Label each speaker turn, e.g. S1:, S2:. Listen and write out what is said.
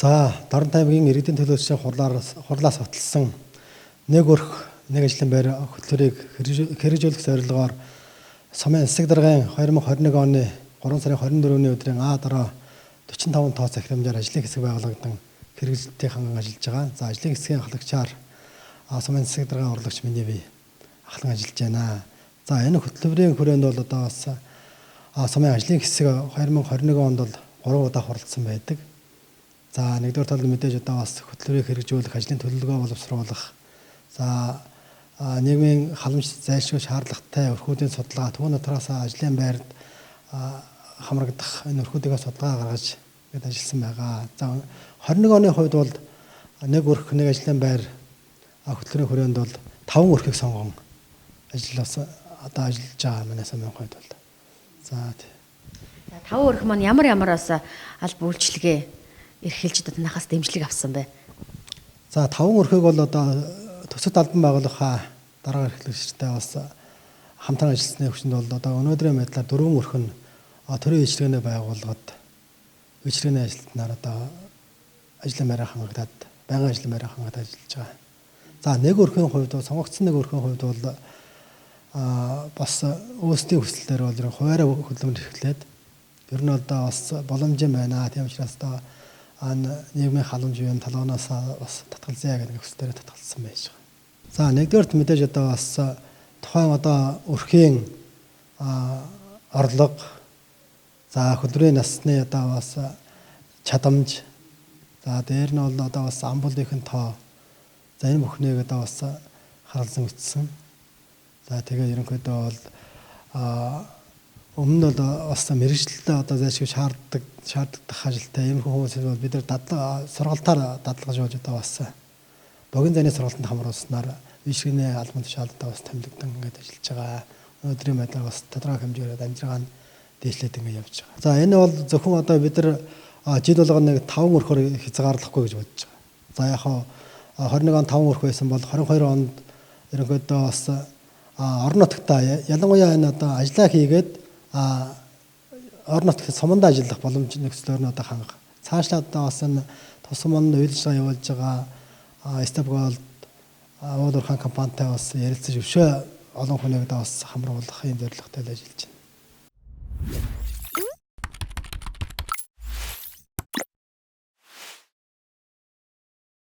S1: За, Дорн таймгийн иргэдийн төлөөлөгчийн хурлаас баталсан нэг өрх нэг ажлын байр хөтөлбөрийг хэрэгжүүлэх зорилгоор Сумын Засаг даргын 2021 оны 3 сарын 24-ний өдрийн А-дараа 45 тоо захирамжаар ажлын хэсэг байгуулагдсан хэрэгжилтийн ханган ажиллаж байгаа. За, ажлын хэсгийн ахлагчаар Сумын Засаг даргын урлагч миний бие ахлан ажиллаж байна. За, энэ хөтөлбөрийн хүрээнд бол одоо бас Сумын ажлын хэсэг 2021 онд бол 3 удаа хуралдсан байдаг. За, нэгдүгээр талд мэдээж одоо бас хөтөлбөрийг хэрэгжүүлэх, ажлын төлөвлөгөө боловсруулах. За, нийгмийн халамж зайлшгүй шаардлагатай өрхүүдийн судалгаа, түүн дотроос ажлын байрд хамрагдах энэ өрхүүдийн судалгаа гаргаж гээд ажилласан байгаа. За, 21 оны хувьд бол нэг өрх нэг ажлын байр хөтөлбөрийн хүрээнд бол 5 өрхийг сонгон ажилласан одоо ажиллаж байгаа манай Сумын хувьд бол. За,
S2: 5 өрх маань ямараас аль үйлчлэгээ эрхэлж одоо танахаас дэмжлэг авсан бэ?
S1: За, 5 өрхийг бол одоо төсөв албан байгууллагын дарга эрхлэгчтэй бас хамтран ажилласны хүчинд бол одоо өнөөдрийн байдлаар 4 өрх нь төрийн үйлчилгээний байгууллагад үйлчилгээний ажилтнаар одоо ажлын байраа хангагдаад байнгын ажлын байраа хангагдаад ажиллаж байгаа. За, нэг өрхийн хувьд сонгогдсон нэг өрхийн хувьд бол бас өөрсдийн хүслээр бол хуваараа хөдөлмөр эрхлээд ер нь одоо бас боломжийн байна. Тийм учраас одоо нийгмийн халамж буюу талаанаас бас татгалзъя гэдэг хүслээр татгалзсан байж байгаа. За, нэгдүгээрт мэдээж одоо бас тухайн одоо өрхийн орлого, за хөдөлмөрийн насны одоо бас чадамж, за дээр нь бол одоо бас ам булынхын тоо, за энэ бүхнийг одоо бас харалзан үтсэн. За, тэгээ ерөнхийдөө бол өмнө нь бас мэрэгчлэлтэй одоо зайлшгүй шаарддаг ажилтай ийм хүмүүсийг бол бид нар сургалтаар дадлагж болж одоо бас богино зайны сургалтанд хамруулснаар үйлчилгээний албан тушаалдаа бас томилогдсон ингээд ажиллаж байгаа. Өнөөдрийн байдлаар бас тодорхой хэмжээгээр амжиргаа нь дээшлээд ингээд явж байгаа. За, энэ бол зөвхөн одоо бид нар жил болгоно нэг 5 өрхөөр хязгаарлахгүй гэж бодож байгаа. За, яг 21 он 5 өрх байсан бол 22 онд ерөнхийдөө бас орон нутгатаа ялангуяа энэ одоо ажиллаа хийгээд орон нутгад сумандаа ажиллах боломж нөхцлөөр нь одоо хангах. Цаашлаад одоо бас энэ тусам манд үйлчлэг явуулж байгаа Стабголд уулуурхан компанитай бас ярилцаж өвшөө олон хүнийг одоо бас хамруулах юм зорилготой л ажиллаж байна.